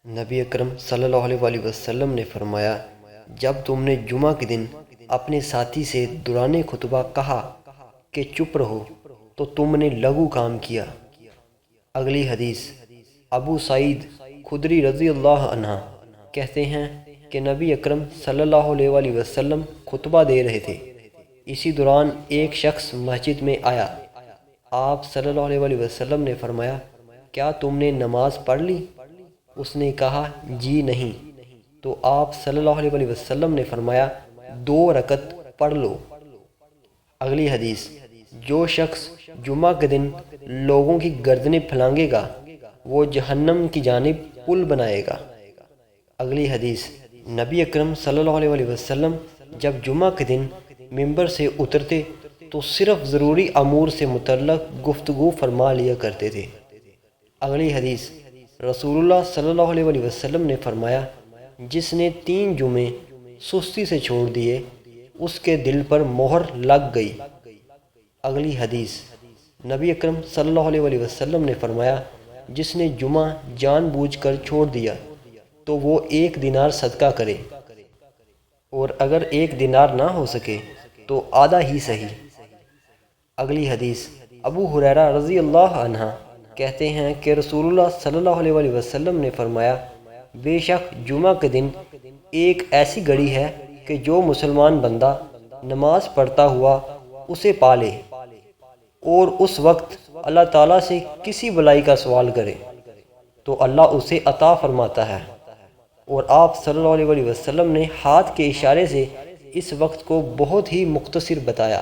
نبی اکرم صلی اللہ علیہ وآلہ وسلم نے فرمایا، جب تم نے جمعہ کے دن اپنے ساتھی سے دوران خطبہ کہا کہ چپ رہو تو تم نے لغو کام کیا۔ اگلی حدیث، ابو سعید خدری رضی اللہ عنہ کہتے ہیں کہ نبی اکرم صلی اللہ علیہ وآلہ وسلم خطبہ دے رہے تھے۔ اسی دوران ایک شخص مسجد میں آیا۔ آپ صلی اللہ علیہ وآلہ وسلم نے فرمایا، کیا تم نے نماز پڑھ لی؟ اس نے کہا، جی نہیں۔ تو آپ صلی اللہ علیہ وآلہ وسلم نے فرمایا، 2 رکعت پڑھ لو۔ اگلی حدیث، جو شخص جمعہ کے دن لوگوں کی گردنیں پھلانگے گا وہ جہنم کی جانب پل بنائے گا۔ اگلی حدیث، نبی اکرم صلی اللہ علیہ وآلہ وسلم جب جمعہ کے دن ممبر سے اترتے تو صرف ضروری امور سے متعلق گفتگو فرما لیا کرتے تھے۔ اگلی حدیث، رسول اللہ صلی اللہ علیہ وآلہ وسلم نے فرمایا، جس نے 3 جمعے سستی سے چھوڑ دیے اس کے دل پر مہر لگ گئی۔ اگلی حدیث، نبی اکرم صلی اللہ علیہ وآلہ وسلم نے فرمایا، جس نے جمعہ جان بوجھ کر چھوڑ دیا تو وہ 1 دینار صدقہ کرے، اور اگر 1 دینار نہ ہو سکے تو آدھا ہی صحیح۔ اگلی حدیث، ابو ہریرہ رضی اللہ عنہ کہتے ہیں کہ رسول اللہ صلی اللہ علیہ وآلہ وسلم نے فرمایا، بے شک جمعہ کے دن ایک ایسی گھڑی ہے کہ جو مسلمان بندہ نماز پڑھتا ہوا اسے پالے اور اس وقت اللہ تعالیٰ سے کسی بلائی کا سوال کرے تو اللہ اسے عطا فرماتا ہے۔ اور آپ صلی اللہ علیہ وآلہ وسلم نے ہاتھ کے اشارے سے اس وقت کو بہت ہی مختصر بتایا۔